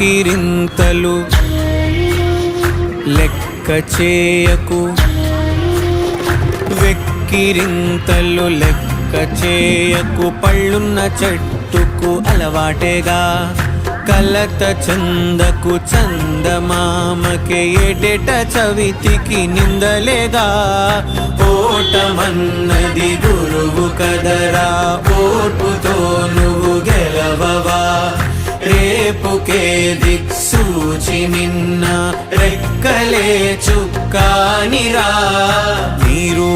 వెక్కిరింతలు లెక్క చేయకు, వెక్కిరింతలు లెక్క చేయకు. పళ్ళున్న చెట్టుకు అలవాటేగా, కలత చందకు చందమామకే ఏటేట చవితికి నిందలేగా. ఓటమన్నది గురువు కదరా, ఓర్పుతో నువ్వు గెలవవా. రేపుకే దిక్సూచి నిన్న రెక్కలే చుక్కానిరా. నీరు